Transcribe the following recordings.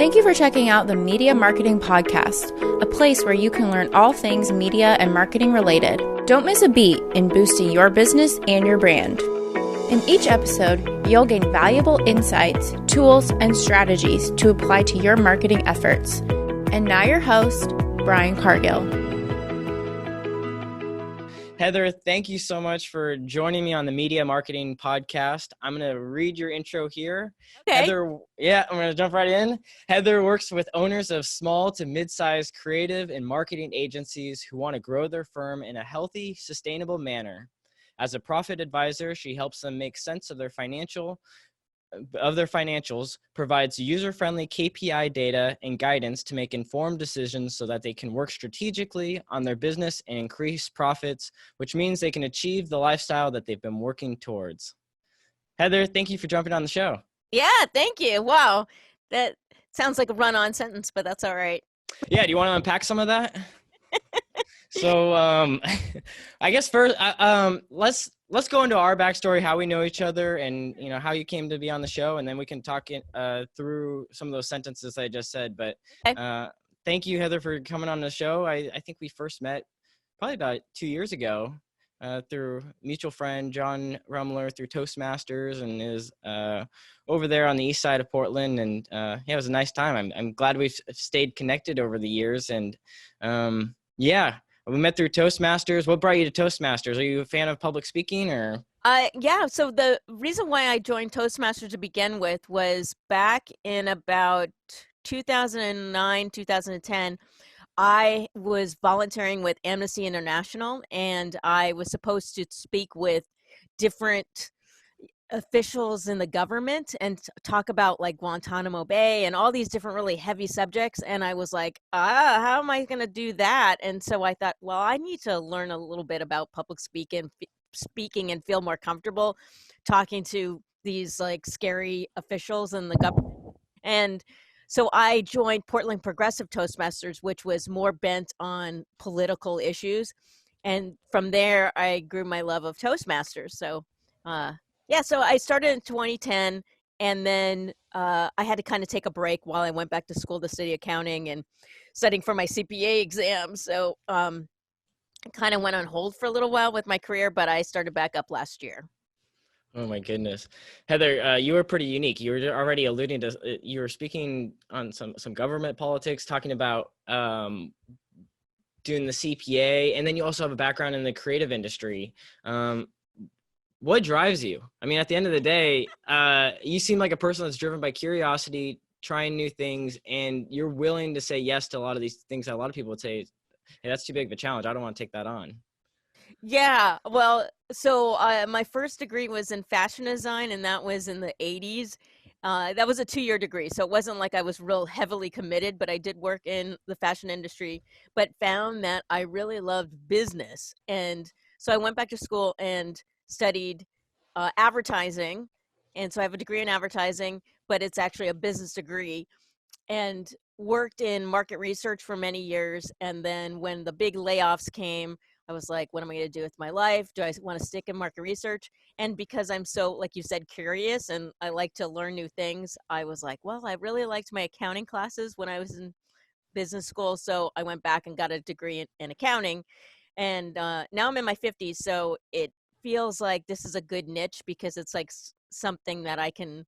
Thank you for checking out the Media Marketing Podcast, a place where you can learn all things media and marketing related. Don't miss a beat in boosting your business and your brand. In each episode, you'll gain valuable insights, tools, and strategies to apply to your marketing efforts. And now your host, Brian Cargill. Heather, thank you so much for joining me on the Media Marketing Podcast. I'm going to read your intro here. Okay. Heather, I'm going to jump right in. Heather works with owners of small to mid-sized creative and marketing agencies who want to grow their firm in a healthy, sustainable manner. As a profit advisor, she helps them make sense of their financials, provides user-friendly KPI data and guidance to make informed decisions so that they can work strategically on their business and increase profits, which means they can achieve the lifestyle that they've been working towards. Heather, thank you for jumping on the show. Yeah, thank you. Wow. That sounds like a run-on sentence, but that's all right. Yeah, do you want to unpack some of that? So I guess first, let's go into our backstory, how we know each other, and how you came to be on the show, and then we can talk through some of those sentences I just said. But thank you, Heather, for coming on the show. I think we first met probably about 2 years ago through mutual friend John Rumler through Toastmasters, and is over there on the east side of Portland. And it was a nice time. I'm glad we've stayed connected over the years. And we met through Toastmasters. What brought you to Toastmasters? Are you a fan of public speaking, or? Yeah. So the reason why I joined Toastmasters to begin with was back in about 2009, 2010. I was volunteering with Amnesty International, and I was supposed to speak with different officials in the government and talk about like Guantanamo Bay and all these different really heavy subjects. And I was like, how am I going to do that? And so I thought, well, I need to learn a little bit about public speaking and feel more comfortable talking to these like scary officials in the government. And so I joined Portland Progressive Toastmasters, which was more bent on political issues. And from there, I grew my love of Toastmasters. So, so I started in 2010, and then I had to kind of take a break while I went back to school to study accounting and studying for my CPA exam. So I kind of went on hold for a little while with my career, but I started back up last year. Oh my goodness. Heather, you were pretty unique. You were already alluding to, you were speaking on some government politics, talking about doing the CPA, and then you also have a background in the creative industry. What drives you? I mean, at the end of the day, you seem like a person that's driven by curiosity, trying new things, and you're willing to say yes to a lot of these things that a lot of people would say, hey, that's too big of a challenge. I don't want to take that on. Yeah, well, so my first degree was in fashion design, and that was in the 80s. That was a 2-year degree, so it wasn't like I was real heavily committed, but I did work in the fashion industry, but found that I really loved business. And so I went back to school and studied advertising. And so I have a degree in advertising, but it's actually a business degree, and worked in market research for many years. And then when the big layoffs came, I was like, what am I going to do with my life? Do I want to stick in market research? And because I'm so, like you said, curious and I like to learn new things, I was like, well, I really liked my accounting classes when I was in business school. So I went back and got a degree in accounting. And now I'm in my 50s. So it feels like this is a good niche because it's like something that I can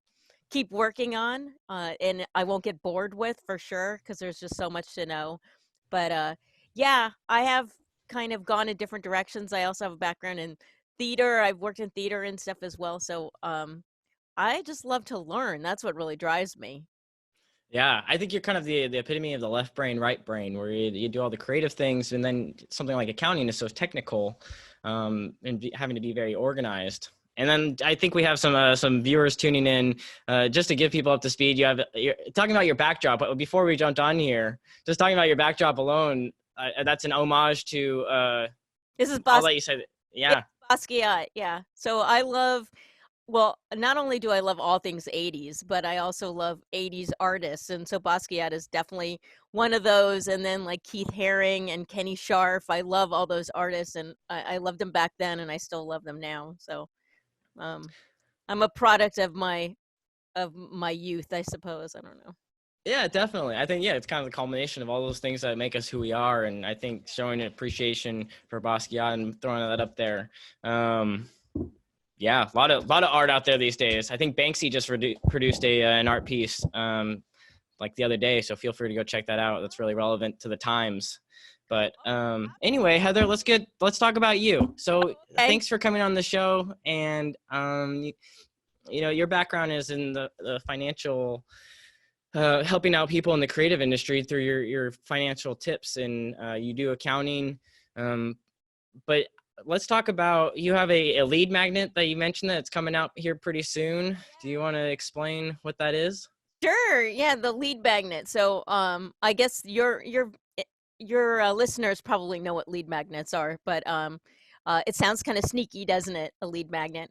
keep working on and I won't get bored with, for sure, because there's just so much to know. But I have kind of gone in different directions. I also have a background in theater. I've worked in theater and stuff as well. So I just love to learn. That's what really drives me. Yeah, I think you're kind of the epitome of the left brain, right brain, where you do all the creative things, and then something like accounting is so technical, and having to be very organized. And then I think we have some viewers tuning in, just to give people up to speed. You're talking about your backdrop, but before we jumped on here, just talking about your backdrop alone, that's an homage to. This is I'll let you say that. Yeah. Basquiat. Yeah. So I love. Well, not only do I love all things 80s, but I also love 80s artists. And so Basquiat is definitely one of those. And then like Keith Haring and Kenny Scharf, I love all those artists, and I loved them back then and I still love them now. So I'm a product of my youth, I suppose. I don't know. Yeah, definitely. I think, yeah, it's kind of the culmination of all those things that make us who we are. And I think showing an appreciation for Basquiat and throwing that up there. Yeah, a lot of art out there these days. I think Banksy just produced an art piece like the other day. So feel free to go check that out. That's really relevant to the times. But anyway, Heather, let's talk about you. So thanks for coming on the show. And, you know, your background is in the financial helping out people in the creative industry through your financial tips, and you do accounting. But let's talk about, you have a lead magnet that you mentioned that's coming out here pretty soon. Do you want to explain what that is? Sure. Yeah, the lead magnet. So, I guess your listeners probably know what lead magnets are, but it sounds kind of sneaky, doesn't it? A lead magnet.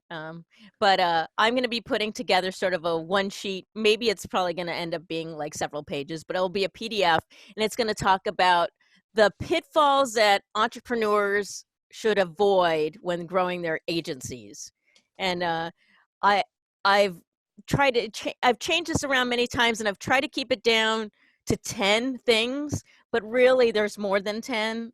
But I'm going to be putting together sort of a one sheet. Maybe it's probably going to end up being like several pages, but it'll be a PDF, and it's going to talk about the pitfalls that entrepreneurs should avoid when growing their agencies. And I I've tried to I've changed this around many times, and I've tried to keep it down to 10 things, but really there's more than 10.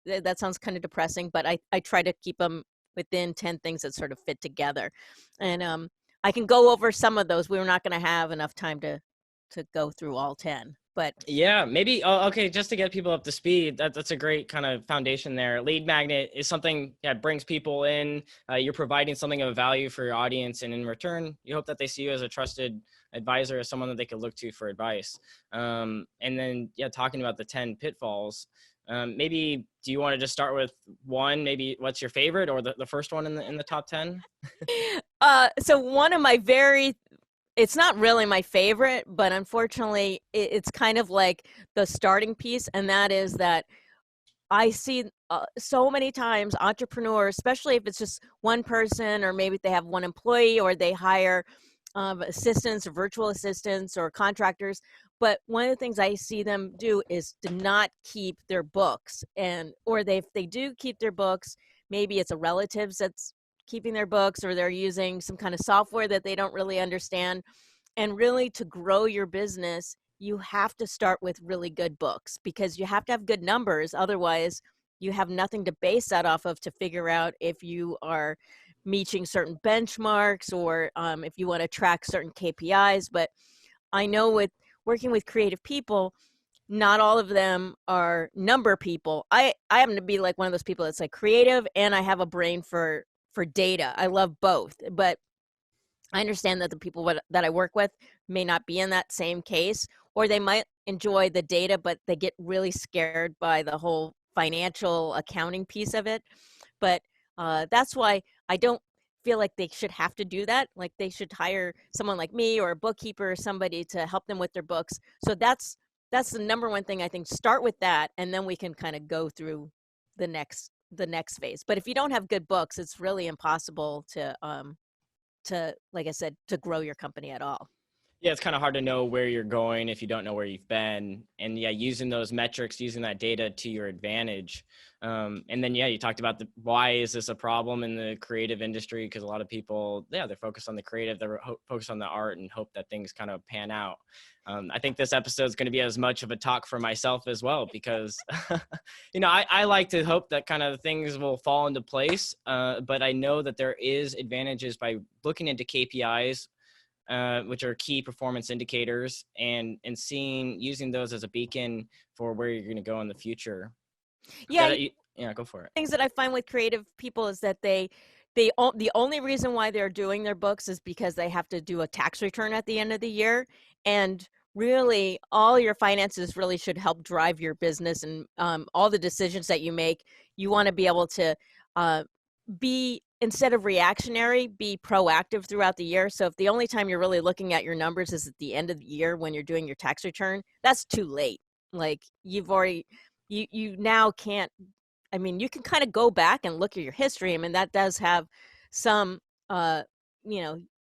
That sounds kind of depressing, but I try to keep them within 10 things that sort of fit together. And I can go over some of those. We're not going to have enough time to go through all 10, but Yeah, maybe. Okay, just to get people up to speed, that's a great kind of foundation there. Lead magnet is something that brings people in. You're providing something of value for your audience, and in return, you hope that they see you as a trusted advisor, as someone that they could look to for advice. And then, yeah, talking about the 10 pitfalls. Maybe, do you want to just start with one? Maybe what's your favorite, or the first one in the top 10? so one of my it's not really my favorite, but unfortunately it's kind of like the starting piece. And that is that I see so many times entrepreneurs, especially if it's just one person, or maybe they have one employee, or they hire assistants or virtual assistants or contractors. But one of the things I see them do is to not keep their books, or if they do keep their books, maybe it's a relative that's keeping their books, or they're using some kind of software that they don't really understand. And really, to grow your business, you have to start with really good books, because you have to have good numbers. Otherwise, you have nothing to base that off of to figure out if you are meeting certain benchmarks, or if you want to track certain KPIs. But I know with working with creative people, not all of them are number people. I happen to be like one of those people that's like creative, and I have a brain for data. I love both, but I understand that the people that I work with may not be in that same case, or they might enjoy the data, but they get really scared by the whole financial accounting piece of it. But that's why I don't feel like they should have to do that. Like, they should hire someone like me, or a bookkeeper, or somebody to help them with their books. So that's the number one thing, I think. Start with that, and then we can kind of go through the next phase. But if you don't have good books, it's really impossible to like I said, to grow your company at all. Yeah, it's kind of hard to know where you're going if you don't know where you've been. And yeah, using those metrics, using that data to your advantage. And then, yeah, you talked about why is this a problem in the creative industry? Because a lot of people, yeah, they're focused on the creative, they're focused on the art, and hope that things kind of pan out. I think this episode is going to be as much of a talk for myself as well, because, you know, I like to hope that kind of things will fall into place. But I know that there is advantages by looking into KPIs, which are key performance indicators, and using those as a beacon for where you're going to go in the future. Yeah. Yeah, go for it. Things that I find with creative people is that the only reason why they're doing their books is because they have to do a tax return at the end of the year. And really, all your finances really should help drive your business, and all the decisions that you make. You want to be able to be, instead of reactionary, be proactive throughout the year. So if the only time you're really looking at your numbers is at the end of the year when you're doing your tax return, that's too late. Like, you've already, you now can't, I mean, you can kind of go back and look at your history. I mean, that does have some,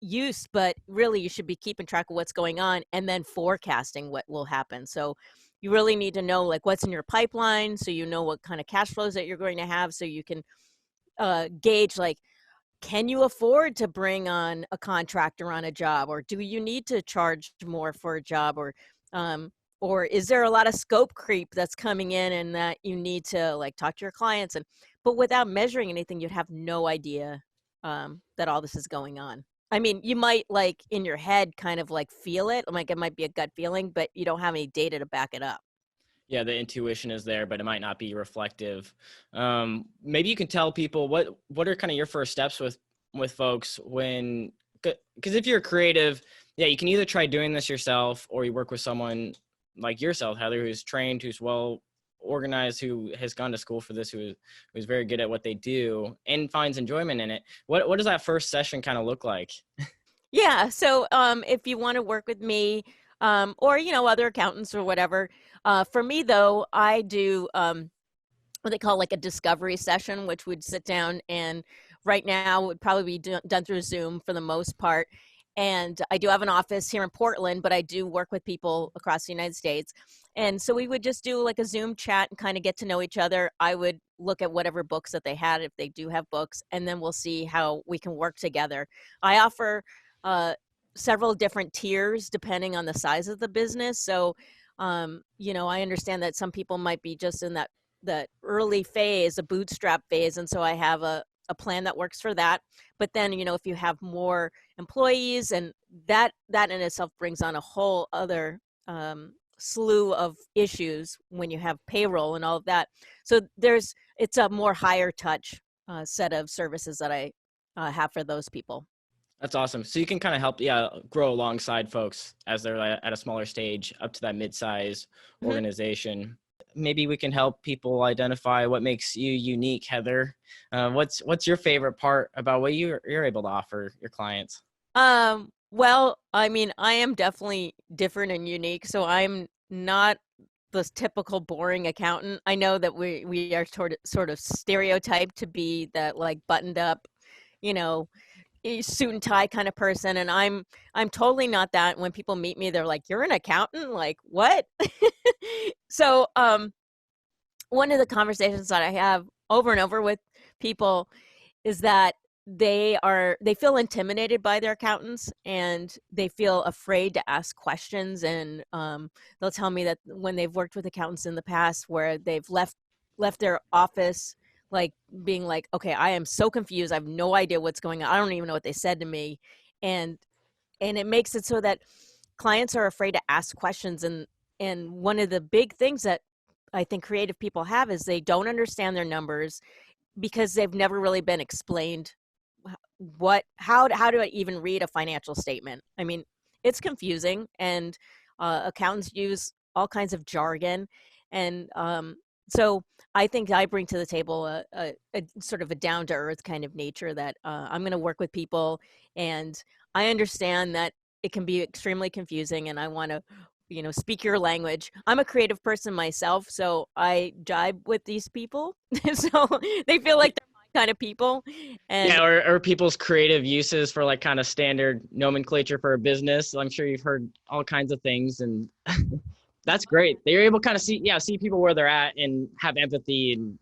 use, but really you should be keeping track of what's going on, and then forecasting what will happen. So you really need to know, like, what's in your pipeline, so you know what kind of cash flows that you're going to have, so you can gauge, like, can you afford to bring on a contractor on a job, or do you need to charge more for a job, or Or is there a lot of scope creep that's coming in and that you need to like talk to your clients? But without measuring anything, you'd have no idea that all this is going on. I mean, you might like in your head kind of like feel it, like it might be a gut feeling, but you don't have any data to back it up. Yeah, the intuition is there, but it might not be reflective. Maybe you can tell people what are kind of your first steps with folks when, because if you're creative, yeah, you can either try doing this yourself or you work with someone like yourself, Heather, who's trained, who's well organized, who has gone to school for this, who's very good at what they do and finds enjoyment in it. What does that first session kind of look like? Yeah. So if you want to work with me or, other accountants or whatever, for me, though, I do what they call like a discovery session, which would sit down and right now would probably be done through Zoom for the most part. And I do have an office here in Portland, but I do work with people across the United States. And so we would just do like a Zoom chat and kind of get to know each other. I would look at whatever books that they had, if they do have books, and then we'll see how we can work together. I offer several different tiers depending on the size of the business. So, I understand that some people might be just in that early phase, a bootstrap phase. And so I have a plan that works for that. But then, if you have more employees and that in itself brings on a whole other slew of issues when you have payroll and all of that. So it's a more higher touch set of services that I have for those people. That's awesome. So you can kind of help, grow alongside folks as they're at a smaller stage up to that mid-size organization. Maybe we can help people identify what makes you unique, Heather. What's your favorite part about what you're able to offer your clients? Well, I mean, I am definitely different and unique. So I'm not the typical boring accountant. I know that we are sort of stereotyped to be that like buttoned up, suit and tie kind of person, and I'm totally not that. When people meet me, they're like, "You're an accountant?" Like, what? So one of the conversations that I have over and over with people is that they feel intimidated by their accountants and they feel afraid to ask questions, and they'll tell me that when they've worked with accountants in the past where they've left their office like being like, okay, I am so confused. I have no idea what's going on. I don't even know what they said to me. And it makes it so that clients are afraid to ask questions. And one of the big things that I think creative people have is they don't understand their numbers because they've never really been explained how do I even read a financial statement? I mean, it's confusing, and accountants use all kinds of jargon. And so I think I bring to the table a sort of a down-to-earth kind of nature that I'm going to work with people, and I understand that it can be extremely confusing, and I want to, speak your language. I'm a creative person myself, so I jibe with these people, so they feel like they're my kind of people. And yeah, or people's creative uses for like kind of standard nomenclature for a business. I'm sure you've heard all kinds of things, and that's great. They're able to kind of see people where they're at and have empathy and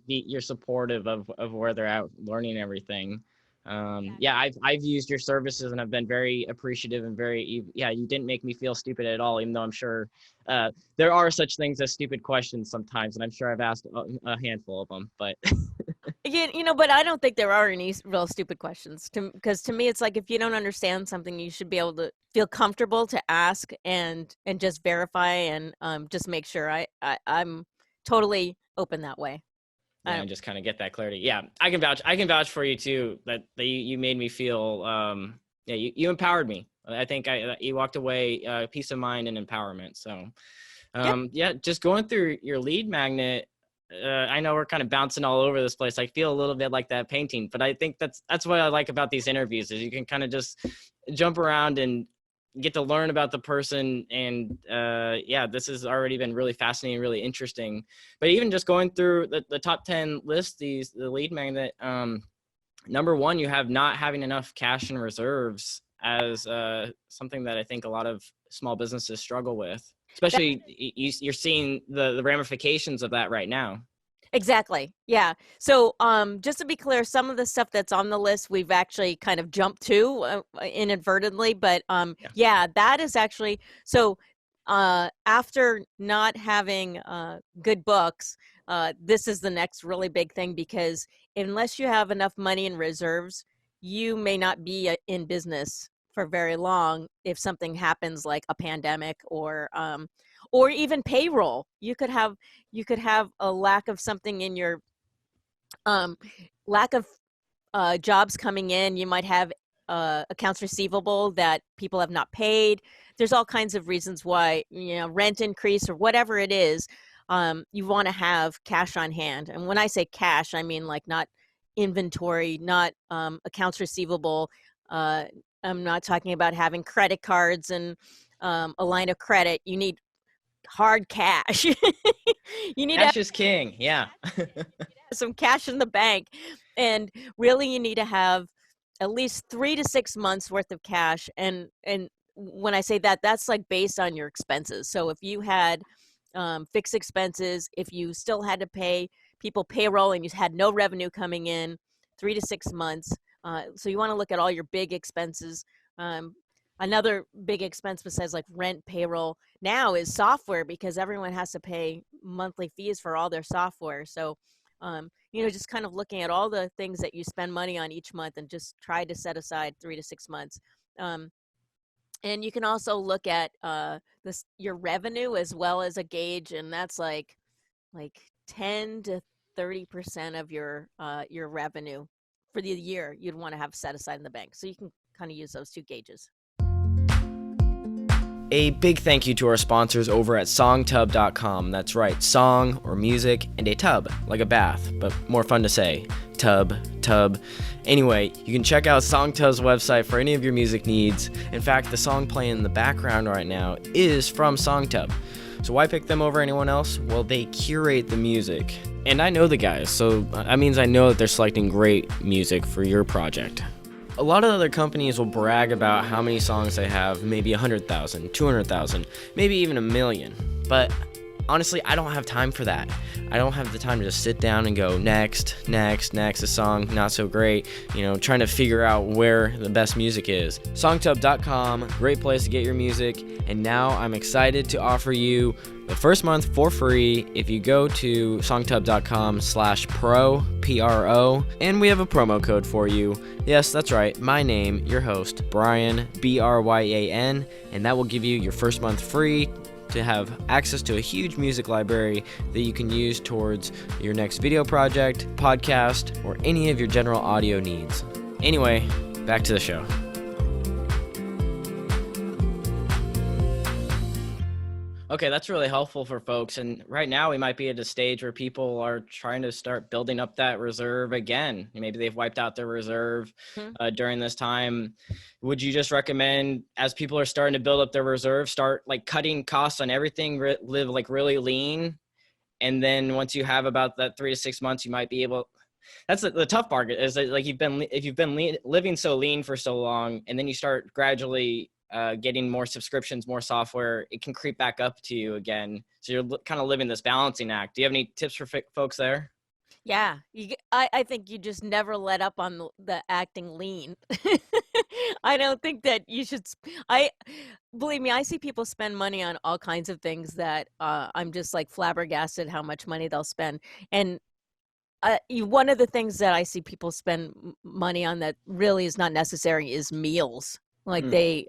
you're supportive of where they're at, learning everything. I've used your services and I've been very appreciative and you didn't make me feel stupid at all, even though I'm sure there are such things as stupid questions sometimes, and I'm sure I've asked a handful of them, but but I don't think there are any real stupid questions, because to me it's like, if you don't understand something, you should be able to feel comfortable to ask and just verify and just make sure. I'm totally open that way. And just kind of get that clarity. Yeah, I can vouch for you too, that you made me feel, you empowered me. I think you walked away peace of mind and empowerment. So just going through your lead magnet, I know we're kind of bouncing all over this place. I feel a little bit like that painting, but I think that's what I like about these interviews, is you can kind of just jump around and get to learn about the person. And this has already been really fascinating, really interesting. But even just going through the top 10 list, the lead magnet, number one, you have not having enough cash and reserves as something that I think a lot of small businesses struggle with, especially you're seeing the ramifications of that right now. Exactly. Yeah. So just to be clear, some of the stuff that's on the list, we've actually kind of jumped to inadvertently, but that is actually, so after not having good books, this is the next really big thing, because unless you have enough money in reserves, you may not be in business for very long if something happens like a pandemic or even payroll. You could have a lack of something in your lack of jobs coming in. You might have accounts receivable that people have not paid. There's all kinds of reasons why, rent increase or whatever it is. You want to have cash on hand. And when I say cash, I mean like not inventory, not accounts receivable. I'm not talking about having credit cards and a line of credit. You need hard cash. You need Cash is king. Yeah. some cash in the bank. And really, you need to have at least 3 to 6 months worth of cash. And when I say that, that's like based on your expenses. So if you had fixed expenses, if you still had to pay people payroll and you had no revenue coming in, 3 to 6 months. So you want to look at all your big expenses. Another big expense besides like rent, payroll now is software, because everyone has to pay monthly fees for all their software. So, just kind of looking at all the things that you spend money on each month and just try to set aside 3 to 6 months. And you can also look at your revenue as well as a gauge, and that's like 10 to 30% of your revenue for the year you'd want to have set aside in the bank. So you can kind of use those two gauges. A big thank you to our sponsors over at songtub.com. That's right, song or music and a tub, like a bath, but more fun to say. Tub. Anyway, you can check out Songtub's website for any of your music needs. In fact, the song playing in the background right now is from Songtub. So why pick them over anyone else? Well, they curate the music. And I know the guys, so that means I know that they're selecting great music for your project. A lot of other companies will brag about how many songs they have, maybe 100,000, 200,000, maybe even 1 million. But honestly, I don't have time for that. I don't have the time to just sit down and go next, a song not so great, trying to figure out where the best music is. Songtub.com, great place to get your music. And now I'm excited to offer you the first month for free if you go to songtub.com/pro, P-R-O, and we have a promo code for you. Yes, that's right, my name, your host, Brian, B-R-Y-A-N, and that will give you your first month free to have access to a huge music library that you can use towards your next video project, podcast, or any of your general audio needs. Anyway, back to the show. Okay, that's really helpful for folks. And right now we might be at a stage where people are trying to start building up that reserve again. Maybe they've wiped out their reserve during this time. Would you just recommend, as people are starting to build up their reserve, start like cutting costs on everything, live like really lean? And then once you have about that 3 to 6 months, you might be able, that's the tough part is that like if you've been living so lean for so long, and then you start gradually getting more subscriptions, more software, it can creep back up to you again. So you're kind of living this balancing act. Do you have any tips for folks there? Yeah, I think you just never let up on the acting lean. I don't think that you should. Believe me, I see people spend money on all kinds of things that I'm just like flabbergasted how much money they'll spend. And one of the things that I see people spend money on that really is not necessary is meals. Like they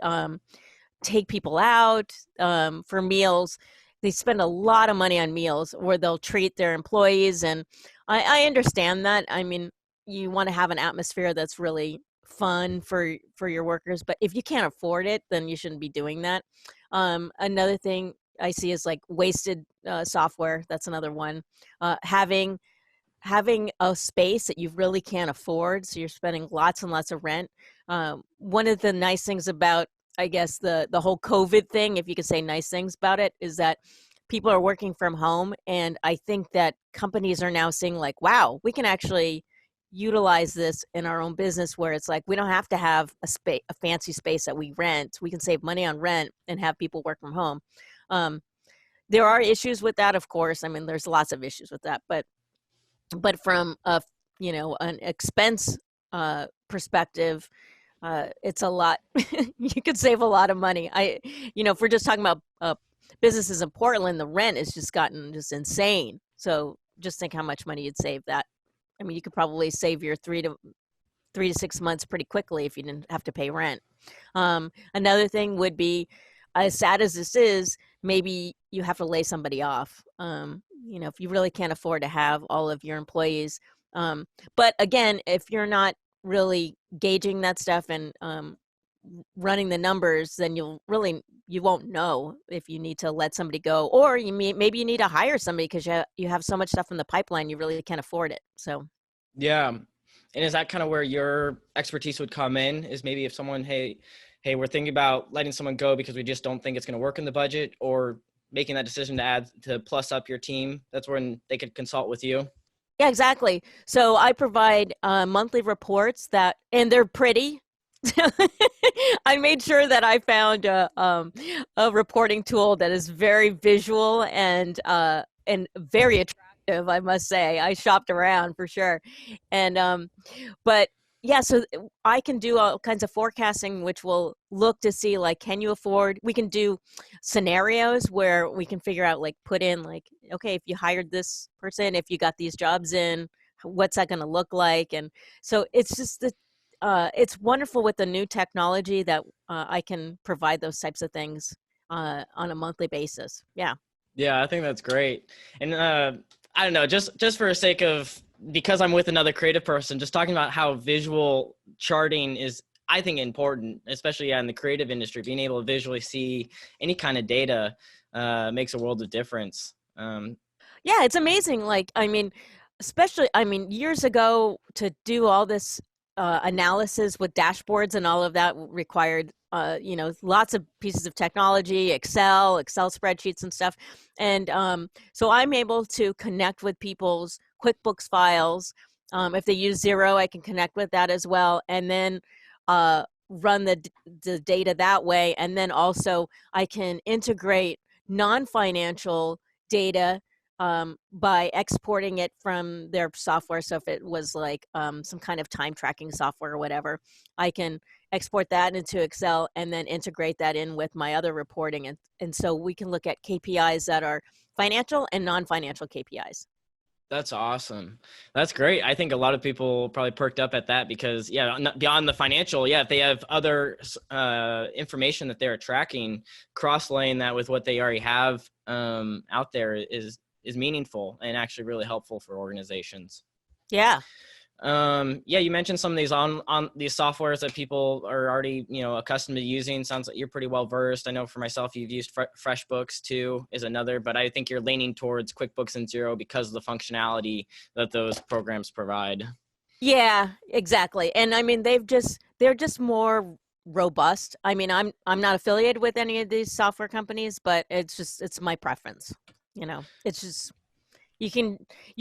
take people out for meals. They spend a lot of money on meals, or they'll treat their employees. And I understand that. I mean, you want to have an atmosphere that's really fun for your workers. But if you can't afford it, then you shouldn't be doing that. Another thing I see is like wasted software. That's another one. Having a space that you really can't afford, so you're spending lots and lots of rent. One of the nice things about, I guess, the whole COVID thing, if you could say nice things about it, is that people are working from home. And I think that companies are now seeing like, wow, we can actually utilize this in our own business, where it's like, we don't have to have a fancy space that we rent. We can save money on rent and have people work from home. There are issues with that, of course. I mean, there's lots of issues with that, but from an expense perspective, it's a lot. You could save a lot of money. If we're just talking about businesses in Portland, the rent has just gotten just insane. So just think how much money you'd save that. I mean, you could probably save your 3 to 6 months pretty quickly if you didn't have to pay rent. Another thing would be, as sad as this is, maybe you have to lay somebody off. If you really can't afford to have all of your employees. But again, if you're not really gauging that stuff and running the numbers, then you won't know if you need to let somebody go, or maybe you need to hire somebody because you have so much stuff in the pipeline you really can't afford it. So yeah. And is that kind of where your expertise would come in? Is maybe if someone, hey, we're thinking about letting someone go because we just don't think it's going to work in the budget, or making that decision to plus up your team, that's when they could consult with you? Yeah, exactly. So I provide monthly reports and they're pretty. I made sure that I found a reporting tool that is very visual and very attractive, I must say. I shopped around for sure. And but yeah, so I can do all kinds of forecasting, which will look to see, like, can you afford, we can do scenarios where we can figure out, like, put in, like, okay, if you hired this person, if you got these jobs in, what's that going to look like? And so it's just it's wonderful with the new technology that I can provide those types of things on a monthly basis. Yeah. Yeah, I think that's great. And I don't know, just for the sake of, because I'm with another creative person, just talking about how visual charting is, I think, important, especially in the creative industry. Being able to visually see any kind of data makes a world of difference. Yeah, it's amazing. Like, I mean, especially, years ago, to do all this analysis with dashboards and all of that required, lots of pieces of technology, Excel spreadsheets and stuff. And so I'm able to connect with people's QuickBooks files. If they use Xero, I can connect with that as well. And then run the data that way. And then also I can integrate non-financial data by exporting it from their software. So if it was like some kind of time tracking software or whatever, I can export that into Excel and then integrate that in with my other reporting. And so we can look at KPIs that are financial and non-financial KPIs. That's awesome. That's great. I think a lot of people probably perked up at that because, beyond the financial, if they have other information that they're tracking, cross-laying that with what they already have out there is meaningful and actually really helpful for organizations. Yeah. You mentioned some of these on these softwares that people are already, accustomed to using. Sounds like you're pretty well versed. I know for myself, you've used FreshBooks too is another, but I think you're leaning towards QuickBooks and Xero because of the functionality that those programs provide. Yeah, exactly. And I mean, they're just more robust. I mean, I'm not affiliated with any of these software companies, but it's my preference. It's just, you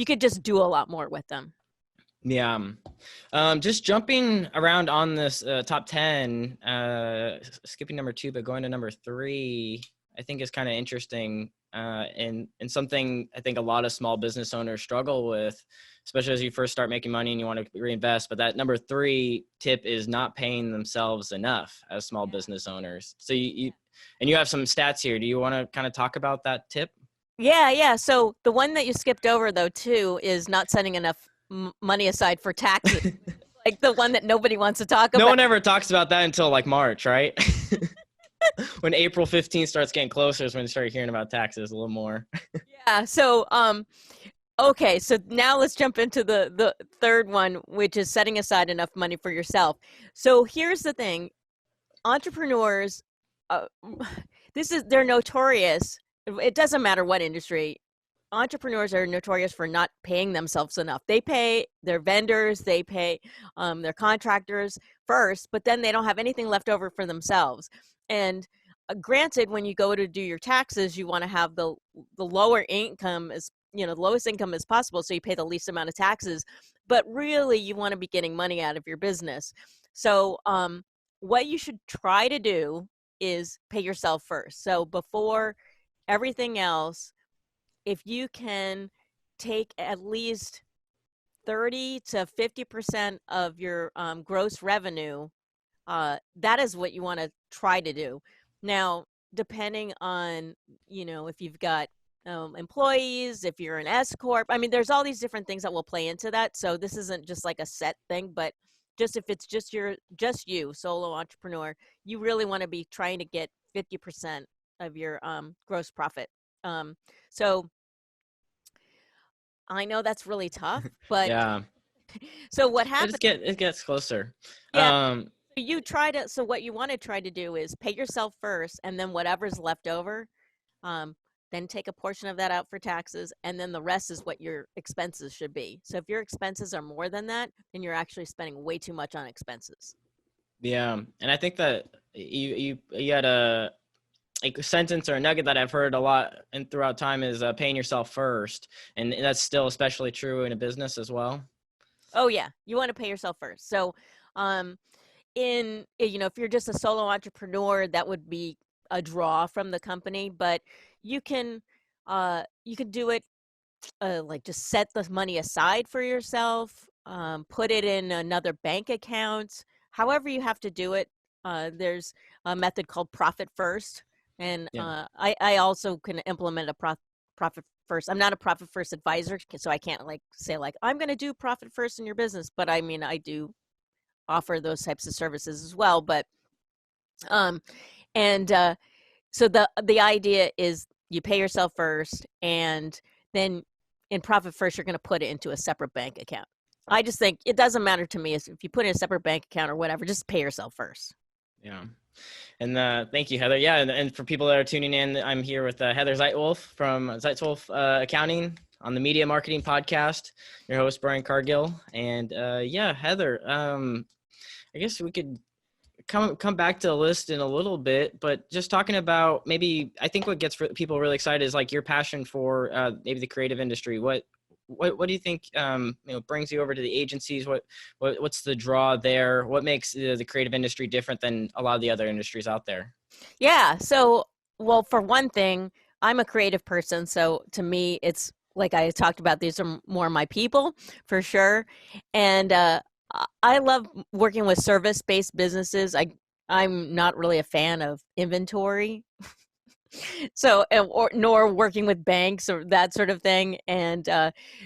could just do a lot more with them. Yeah. Just jumping around on this top 10, skipping number 2, but going to number 3, I think is kind of interesting and something I think a lot of small business owners struggle with, especially as you first start making money and you want to reinvest. But that number 3 tip is not paying themselves enough as small business owners. So you have some stats here. Do you want to kind of talk about that tip? Yeah. So the one that you skipped over, though, too, is not setting enough money aside for taxes. Like the one that nobody wants to talk about. No one ever talks about that until like March, right? When April 15th starts getting closer is when you start hearing about taxes a little more. Yeah. So, okay. So now let's jump into the third one, which is setting aside enough money for yourself. So here's the thing. Entrepreneurs, they're notorious. It doesn't matter what industry. Entrepreneurs are notorious for not paying themselves enough. They pay their vendors, they pay their contractors first, but then they don't have anything left over for themselves. And granted, when you go to do your taxes, you want to have the lower income as, the lowest income as possible, so you pay the least amount of taxes. But really, you want to be getting money out of your business. So what you should try to do is pay yourself first. So before everything else, if you can take at least 30 to 50% of your gross revenue, that is what you want to try to do. Now, depending on, if you've got employees, if you're an S corp. I mean, there's all these different things that will play into that. So this isn't just like a set thing, but just if it's just you, solo entrepreneur, you really want to be trying to get 50% of your gross profit. So I know that's really tough, but Yeah. so what happens? It gets closer. Yeah. So what you want to try to do is pay yourself first, and then whatever's left over, then take a portion of that out for taxes, and then the rest is what your expenses should be. So if your expenses are more than that, then you're actually spending way too much on expenses. Yeah, and I think that you had a sentence or a nugget that I've heard a lot and throughout time is paying yourself first, and that's still especially true in a business as well. Oh yeah, you want to pay yourself first. So, if you're just a solo entrepreneur, that would be a draw from the company, but you can do it like just set the money aside for yourself, put it in another bank account, however you have to do it. There's a method called profit first, and I also can implement a profit first. I'm not a profit first advisor, so I can't say I'm going to do profit first in your business, but I mean, I do offer those types of services as well. But so the idea is you pay yourself first, and then in profit first, you're going to put it into a separate bank account. I just think it doesn't matter to me if you put in a separate bank account or whatever, just pay yourself first. Yeah. And thank you, Heather. Yeah. And for people that are tuning in, I'm here with Heather Zeitzwolfe from Zeitzwolfe Accounting on the Media Marketing Podcast, your host, Brian Cargill. And Heather, I guess we could come back to the list in a little bit, but just talking about maybe, I think what gets people really excited is like your passion for maybe the creative industry. What do you think brings you over to the agencies? What's the draw there? What makes the creative industry different than a lot of the other industries out there? Yeah. So, well, for one thing, I'm a creative person. So to me, it's like I talked about, these are more my people for sure. And I love working with service-based businesses. I'm not really a fan of inventory. So, nor working with banks or that sort of thing. And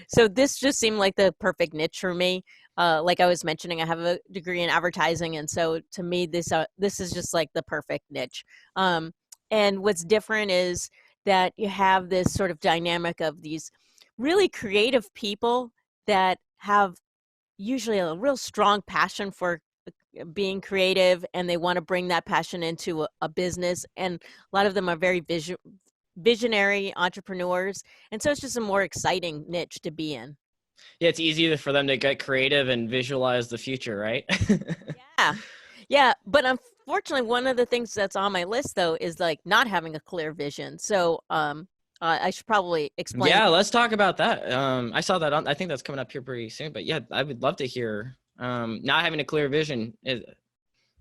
so this just seemed like the perfect niche for me. Like I was mentioning, I have a degree in advertising. And so to me, this is just like the perfect niche. And what's different is that you have this sort of dynamic of these really creative people that have usually a real strong passion for being creative, and they want to bring that passion into a business. And a lot of them are very visionary entrepreneurs. And so it's just a more exciting niche to be in. Yeah, it's easier for them to get creative and visualize the future, right? Yeah. But unfortunately, one of the things that's on my list, though, is like not having a clear vision. So I should probably explain. Yeah, let's talk about that. I saw that I think that's coming up here pretty soon, but yeah, I would love to hear not having a clear vision.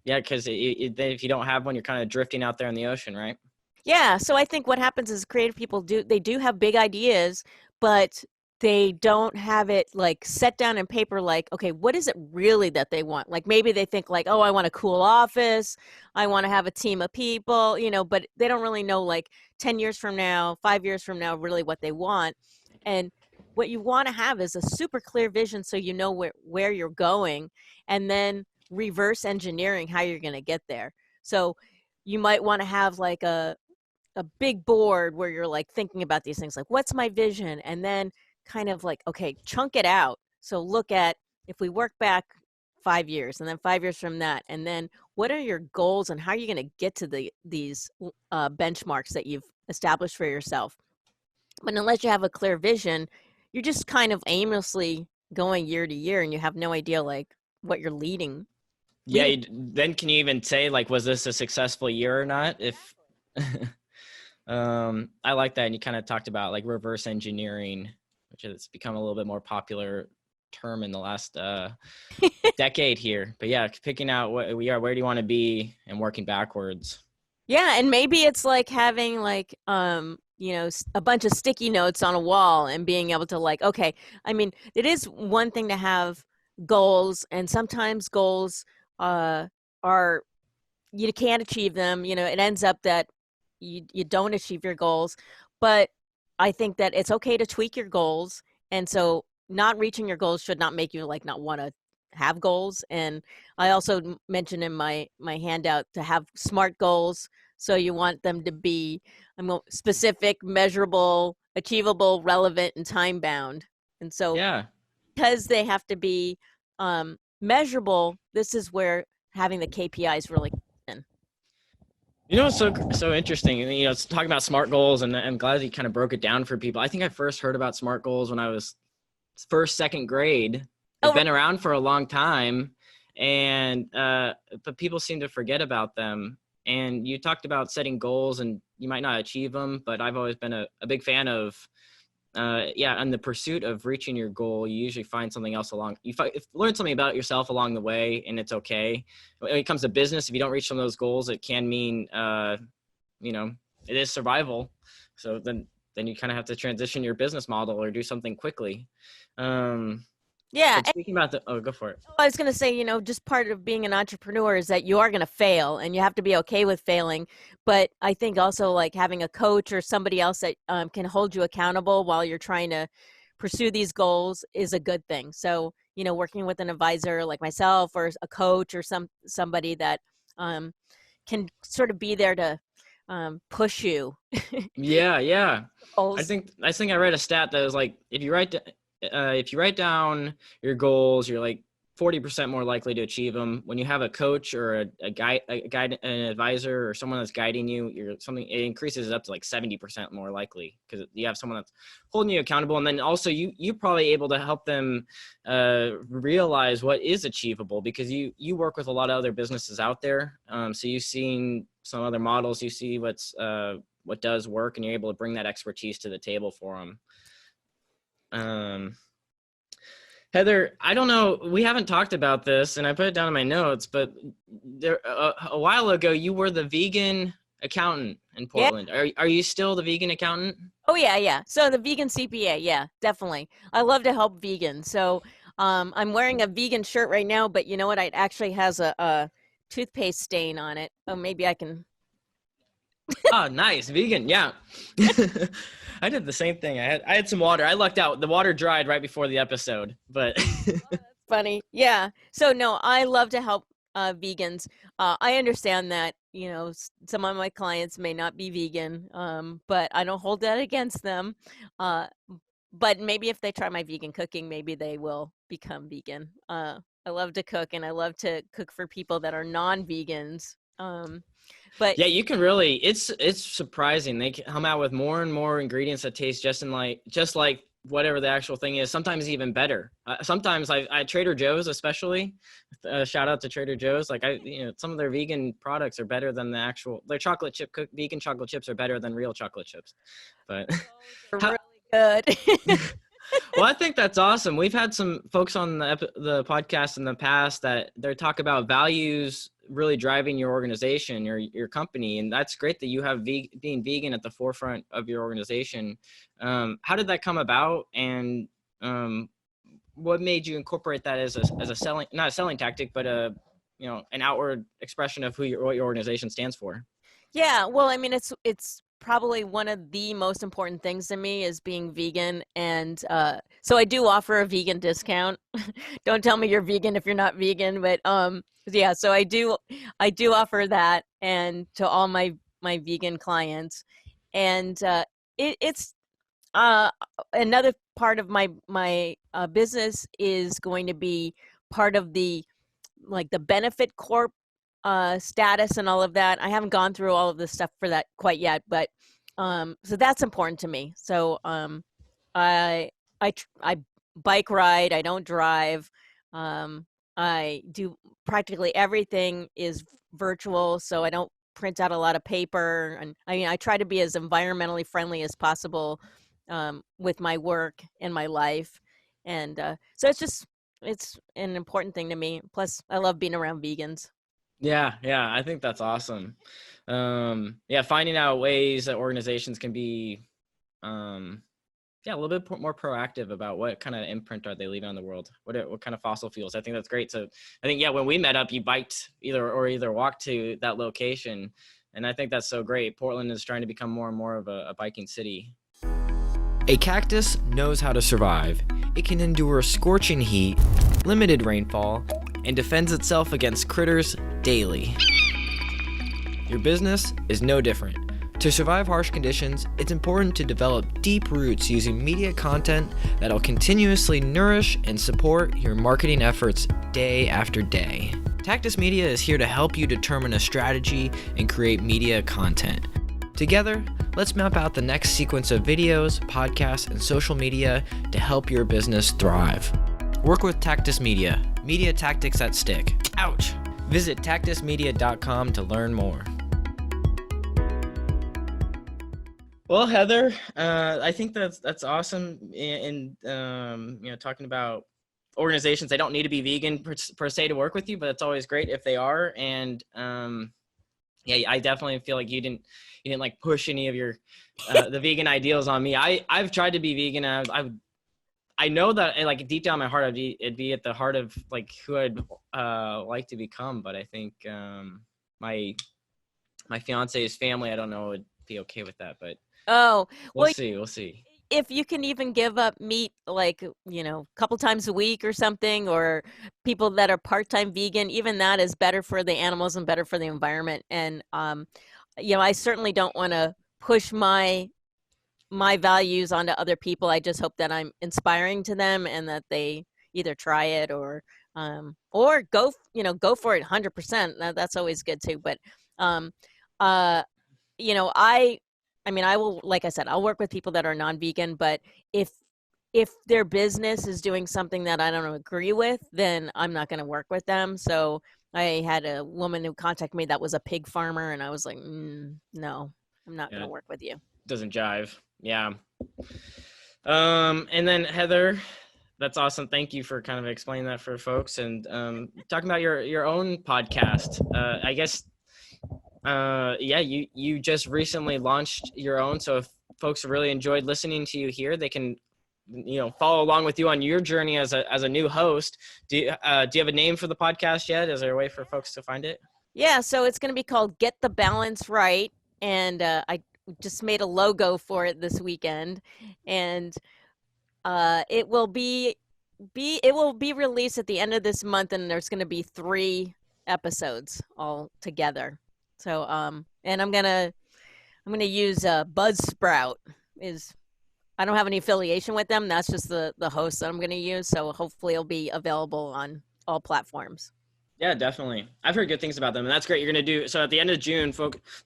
Because if you don't have one, you're kind of drifting out there in the ocean, right? Yeah. So I think what happens is creative people do have big ideas, but they don't have it like set down in paper, like, okay, what is it really that they want? Like maybe they think like, oh, I want a cool office. I want to have a team of people, but they don't really know like 10 years from now, 5 years from now, really what they want. And what you want to have is a super clear vision, so you know where you're going, and then reverse engineering how you're going to get there. So you might want to have like a big board where you're like thinking about these things, like what's my vision? And then kind of like, okay, chunk it out. So look at, if we work back 5 years and then 5 years from that, and then what are your goals and how are you going to get to these benchmarks that you've established for yourself? But unless you have a clear vision, you're just kind of aimlessly going year to year, and you have no idea like what you're leading. Yeah. Then can you even say like, was this a successful year or not? If I like that. And you kind of talked about like reverse engineering, which has become a little bit more popular term in the last decade here. But yeah, picking out where do you want to be and working backwards. Yeah. And maybe it's like having like, a bunch of sticky notes on a wall and being able to like, okay, I mean, it is one thing to have goals, and sometimes goals are, you can't achieve them. It ends up that you don't achieve your goals. But I think that it's okay to tweak your goals. And so not reaching your goals should not make you like not want to have goals. And I also mentioned in my handout to have SMART goals. So you want them to be specific, measurable, achievable, relevant, and time bound. And so Yeah. because they have to be measurable, this is where having the KPIs really in. You know, it's so interesting. You know, it's talking about SMART goals, and I'm glad you kind of broke it down for people. I think I first heard about SMART goals when I was second grade. They've been around for a long time, and but people seem to forget about them. And you talked about setting goals, and you might not achieve them, but I've always been a big fan of in the pursuit of reaching your goal, you usually find something else learn something about yourself along the way, and it's okay. When it comes to business, if you don't reach some of those goals, it can mean, you know, it is survival. So then you kind of have to transition your business model or do something quickly. Yeah. Speaking about go for it. I was going to say, you know, just part of being an entrepreneur is that you are going to fail and you have to be okay with failing. But I think also like having a coach or somebody else that can hold you accountable while you're trying to pursue these goals is a good thing. So, you know, working with an advisor like myself or a coach or somebody that can sort of be there to push you. Yeah. I think I read a stat that was like, if you write down your goals, you're like 40% more likely to achieve them. When you have a coach or a guide, an advisor, or someone that's guiding you, it increases it up to like 70% more likely because you have someone that's holding you accountable. And then also you're probably able to help them realize what is achievable because you work with a lot of other businesses out there. So you've seen some other models, you see what does work, and you're able to bring that expertise to the table for them. Heather, I don't know, we haven't talked about this, and I put it down in my notes, but there a while ago you were the vegan accountant in Portland. Yeah. Are you still the vegan accountant? Oh yeah. So the vegan CPA, yeah, definitely. I love to help vegans. So I'm wearing a vegan shirt right now, but you know what? It actually has a toothpaste stain on it. Oh, maybe I can. Oh, nice. Vegan. Yeah. I did the same thing. I had some water. I lucked out. The water dried right before the episode, but that's funny. Yeah. So no, I love to help vegans. I understand that, you know, some of my clients may not be vegan, but I don't hold that against them. But maybe if they try my vegan cooking, maybe they will become vegan. I love to cook, and I love to cook for people that are non-vegans. But yeah, you can really, it's surprising. They come out with more and more ingredients that taste just like whatever the actual thing is, sometimes even better. Sometimes I Trader Joe's, especially, shout out to Trader Joe's. Like some of their vegan products are better than their chocolate chip vegan chocolate chips are better than real chocolate chips. But they're really good. Well, I think that's awesome. We've had some folks on the podcast in the past that they talk about values really driving your organization, your company. And that's great that you have being vegan at the forefront of your organization. How did that come about? And what made you incorporate that as a not a selling tactic, but an outward expression of what your organization stands for? Yeah, well, I mean, it's probably one of the most important things to me is being vegan. And so I do offer a vegan discount. Don't tell me you're vegan if you're not vegan, but yeah, so I do offer that, and to all my vegan clients. And it's another part of my business is going to be part of the benefit corp status and all of that. I haven't gone through all of the stuff for that quite yet, but so that's important to me. So I bike ride. I don't drive. I do practically everything is virtual, so I don't print out a lot of paper. And I try to be as environmentally friendly as possible with my work and my life. And so it's an important thing to me. Plus, I love being around vegans. Yeah, I think that's awesome. Finding out ways that organizations can be a little bit more proactive about what kind of imprint are they leaving on the world, what kind of fossil fuels. I think that's great. So I think when we met up, you biked either walked to that location. And I think that's so great. Portland is trying to become more and more of a biking city. A cactus knows how to survive. It can endure scorching heat, limited rainfall, and defends itself against critters daily. Your business is no different. To survive harsh conditions, it's important to develop deep roots using media content that'll continuously nourish and support your marketing efforts day after day. Tactus Media is here to help you determine a strategy and create media content. Together, let's map out the next sequence of videos, podcasts, and social media to help your business thrive. Work with Tactus Media, media tactics that stick. Ouch! Visit tactusmedia.com to learn more. Well, Heather, I think that's awesome. And talking about organizations, they don't need to be vegan per se to work with you, but it's always great if they are. And I definitely feel like you didn't like push any of your the vegan ideals on me. I've tried to be vegan. I know that like deep down in my heart, it'd be at the heart of like who I'd like to become. But I think my fiance's family, I don't know, would be okay with that. But we'll see. If you can even give up meat, like, a couple times a week or something, or people that are part-time vegan, even that is better for the animals and better for the environment. And, I certainly don't want to push my values onto other people. I just hope that I'm inspiring to them and that they either try it or go for it 100%. That's always good too. But, I will, like I said, I'll work with people that are non-vegan, but if their business is doing something that I don't agree with, then I'm not going to work with them. So I had a woman who contacted me that was a pig farmer, and I was like, no, I'm not going to work with you. Doesn't jive. Yeah. And then Heather, that's awesome. Thank you for kind of explaining that for folks, and talking about your own podcast. I guess you just recently launched your own, so if folks really enjoyed listening to you here, they can follow along with you on your journey as a new host. Do you have a name for the podcast yet? Is there a way for folks to find it? Yeah, so it's going to be called Get the Balance Right, and I just made a logo for it this weekend, and it will be released at the end of this month, and there's going to be 3 episodes all together. So, and I'm gonna use Buzzsprout. I don't have any affiliation with them. That's just the host that I'm gonna use. So hopefully it'll be available on all platforms. Yeah, definitely. I've heard good things about them, and that's great. You're gonna do so at the end of June.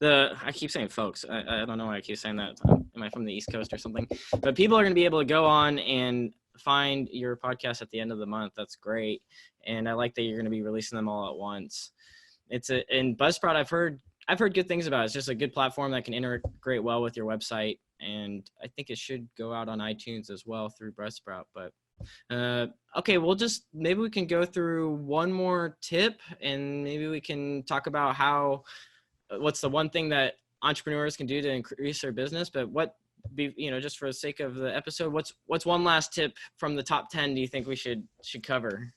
I keep saying folks. I don't know why I keep saying that. Am I from the East Coast or something? But people are gonna be able to go on and find your podcast at the end of the month. That's great, and I like that you're gonna be releasing them all at once. And Buzzsprout, I've heard good things about it. It's just a good platform that can integrate well with your website, and I think it should go out on iTunes as well through Buzzsprout. But okay, maybe we can go through one more tip, and maybe we can talk about what's the one thing that entrepreneurs can do to increase their business. But just for the sake of the episode, what's one last tip from the top 10 do you think we should cover?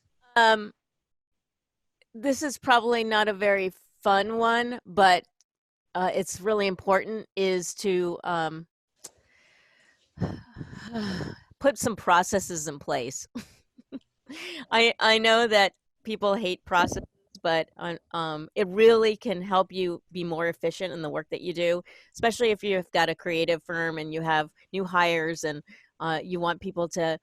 This is probably not a very fun one, but it's really important, is to put some processes in place. I know that people hate processes, but it really can help you be more efficient in the work that you do, especially if you've got a creative firm and you have new hires, and you want people to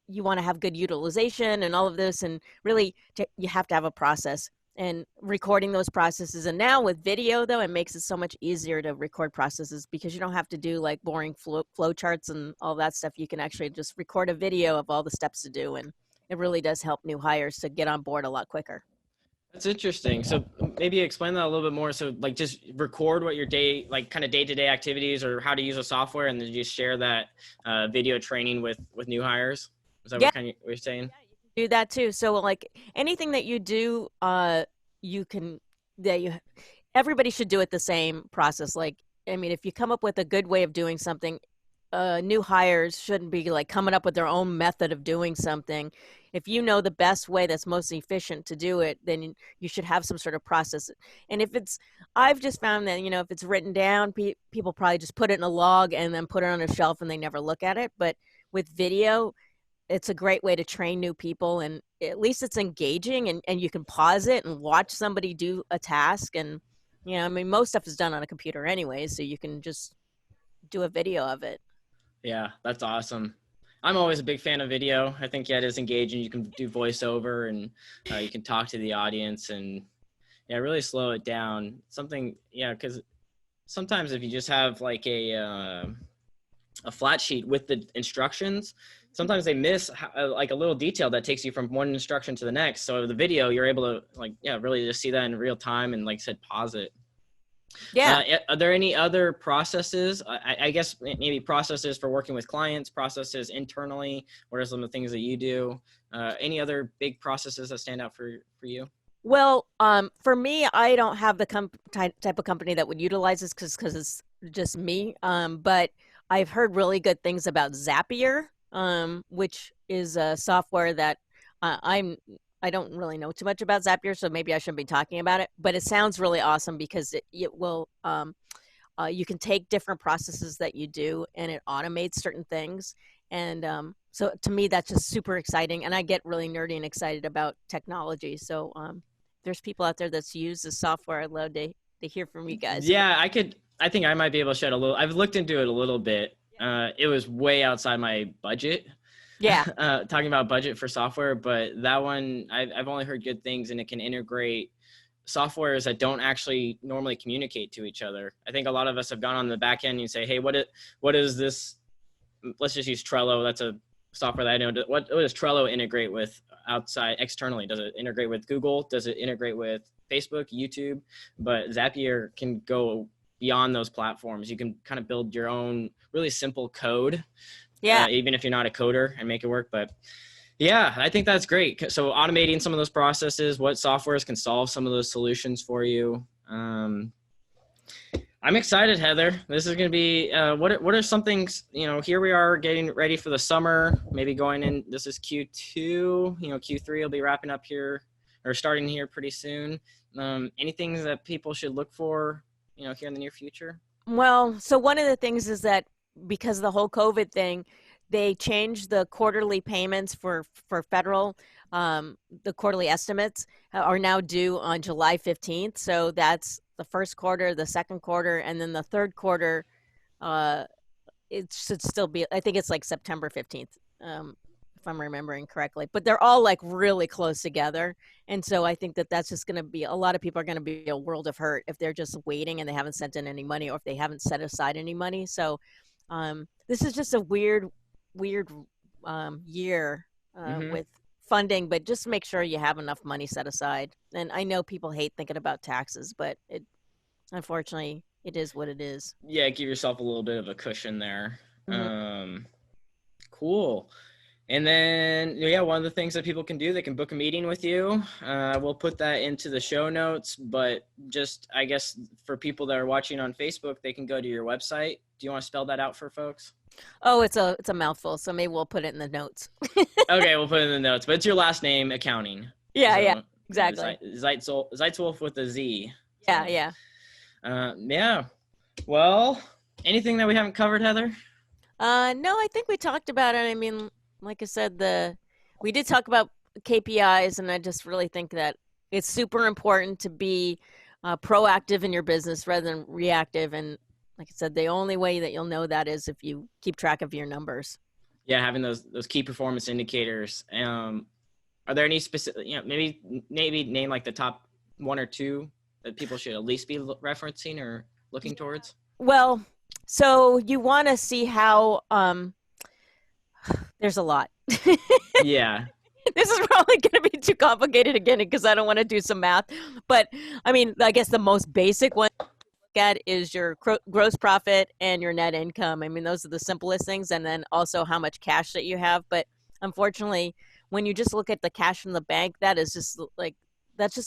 you want to have good utilization and all of this, and really you have to have a process and recording those processes. And now with video, though, it makes it so much easier to record processes, because you don't have to do like boring flow charts and all that stuff. You can actually just record a video of all the steps to do, and it really does help new hires to get on board a lot quicker. That's interesting. So maybe explain that a little bit more. So like just record what your day-to-day activities, or how to use a software, and then just share that video training with new hires. Is that what you're saying? Yeah, you can do that too. So like anything that you do, everybody should do it the same process. Like, I mean, if you come up with a good way of doing something, new hires shouldn't be like coming up with their own method of doing something. If you know the best way that's most efficient to do it, then you should have some sort of process. And if it's, I've just found that, if it's written down, people probably just put it in a log and then put it on a shelf and they never look at it. But with video, it's a great way to train new people, and at least it's engaging, and you can pause it and watch somebody do a task. And, most stuff is done on a computer anyway, so you can just do a video of it. Yeah, that's awesome. I'm always a big fan of video. I think, it is engaging. You can do voiceover, and you can talk to the audience, and really slow it down. Because sometimes if you just have like a flat sheet with the instructions, sometimes they miss like a little detail that takes you from one instruction to the next. So the video, you're able to really just see that in real time and, like I said, pause it. Yeah. Are there any other processes? I guess maybe processes for working with clients, processes internally. What are some of the things that you do? Any other big processes that stand out for you? Well, for me, I don't have the type of company that would utilize this because it's just me. But I've heard really good things about Zapier, which is a software that I don't really know too much about Zapier, so maybe I shouldn't be talking about it. But it sounds really awesome because it will you can take different processes that you do and it automates certain things. And so to me, that's just super exciting. And I get really nerdy and excited about technology. So there's people out there that's used this software. I'd love to hear from you guys. Yeah, I think I might be able to shed a little. I've looked into it a little bit. It was way outside my budget. Yeah. Talking about budget for software, but that one, I've only heard good things, and it can integrate softwares that don't actually normally communicate to each other. I think a lot of us have gone on the back end and say, hey, what is this? Let's just use Trello. That's a software that I know. What does Trello integrate with externally? Does it integrate with Google? Does it integrate with Facebook, YouTube? But Zapier can go beyond those platforms. You can kind of build your own really simple code. Yeah. Even if you're not a coder, and make it work. But yeah, I think that's great. So automating some of those processes, what softwares can solve some of those solutions for you. I'm excited, Heather. This is going to be, what are some things, here we are getting ready for the summer, maybe going in, this is Q2, Q3 will be wrapping up here or starting here pretty soon. Anything that people should look for, here in the near future? Well, so one of the things is that because of the whole COVID thing, they changed the quarterly payments for federal. The quarterly estimates are now due on July 15th. So that's the first quarter, the second quarter, and then the third quarter. It should still be, I think it's like September 15th, if I'm remembering correctly. But they're all like really close together. And so I think that's just going to be, a lot of people are going to be a world of hurt if they're just waiting and they haven't sent in any money, or if they haven't set aside any money. So this is just a weird year with funding, but just make sure you have enough money set aside. And I know people hate thinking about taxes, but unfortunately, it is what it is. Yeah, give yourself a little bit of a cushion there. Cool. And then, one of the things that people can do, they can book a meeting with you. We'll put that into the show notes, but just, I guess, for people that are watching on Facebook, they can go to your website. Do you want to spell that out for folks? Oh, it's a mouthful, so maybe we'll put it in the notes. Okay, we'll put it in the notes, but it's your last name, accounting. Yeah, so, yeah, exactly. Zeitzwolfe with a Z. Yeah, yeah. Yeah. Well, anything that we haven't covered, Heather? No, I think we talked about it. I mean, like I said, we did talk about KPIs, and I just really think that it's super important to be proactive in your business rather than reactive. And like I said, the only way that you'll know that is if you keep track of your numbers. Yeah, having those key performance indicators. Are there any specific, maybe name like the top one or two that people should at least be referencing or looking towards? Well, so you want to see how there's a lot. Yeah. This is probably going to be too complicated again because I don't want to do some math. But I mean, I guess the most basic one to look at is your gross profit and your net income. I mean, those are the simplest things. And then also how much cash that you have. But unfortunately, when you just look at the cash in the bank, that's just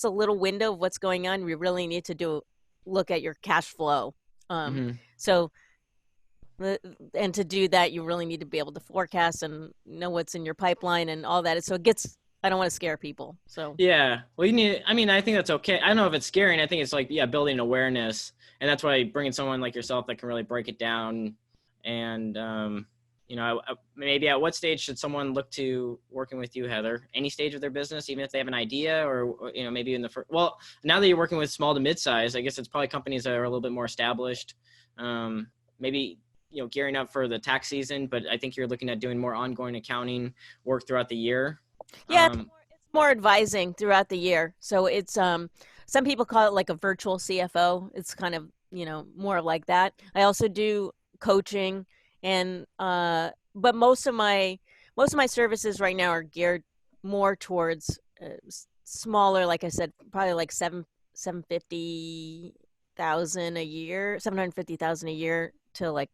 a little window of what's going on. We really need to look at your cash flow. So And to do that, you really need to be able to forecast and know what's in your pipeline and all that. So it gets, I don't want to scare people. So Yeah. Well, you need, I mean, I think that's okay. I don't know if it's scaring. I think it's like, yeah, building awareness. And that's why bringing someone like yourself that can really break it down. And, you know, maybe at what stage should someone look to working with you, Heather? Any stage of their business, even if they have an idea, or, you know, maybe in the first, well, now that you're working with small to mid-size, I guess it's probably companies that are a little bit more established. Maybe, you know, gearing up for the tax season, but I think you're looking at doing more ongoing accounting work throughout the year. yeah, it's more advising throughout the year. So it's, some people call it like a virtual CFO. It's kind of, you know, more like that. I also do coaching, and but most of my services right now are geared more towards smaller, like I said, probably like 750,000 a year, 750,000 a year to like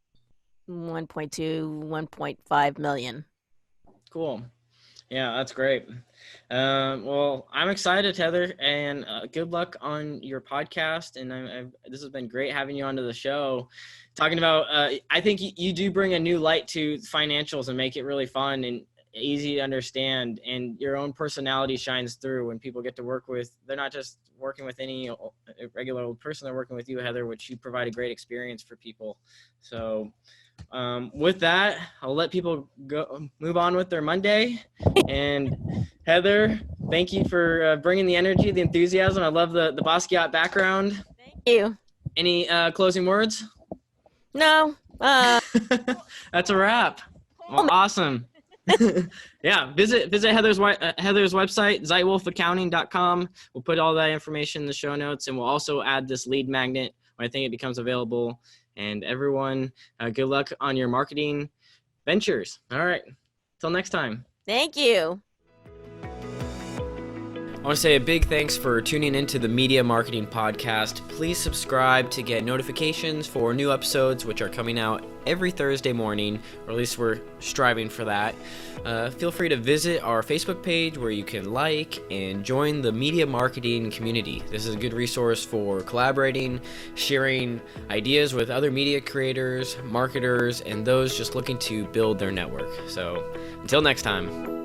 1.2, 1.5 million. Cool. Yeah, that's great. Well, I'm excited, Heather, and good luck on your podcast. And this has been great having you onto the show. Talking about, I think you do bring a new light to financials and make it really fun and easy to understand. And your own personality shines through when people get to work with. They're not just working with any regular old person; they're working with you, Heather, which you provide a great experience for people. So. With that, I'll let people go move on with their Monday. And Heather, thank you for bringing the energy, the enthusiasm. I love the Basquiat background. Thank you. Any closing words? No. That's a wrap. Well, awesome. Yeah, visit Heather's website, Zeitzwolfeaccounting.com. We'll put all that information in the show notes, and we'll also add this lead magnet when I think it becomes available. And everyone, good luck on your marketing ventures. All right. Till next time. Thank you. I want to say a big thanks for tuning into the Media Marketing Podcast. Please subscribe to get notifications for new episodes, which are coming out every Thursday morning, or at least we're striving for that. Feel free to visit our Facebook page where you can like and join the media marketing community. This is a good resource for collaborating, sharing ideas with other media creators, marketers, and those just looking to build their network. So until next time.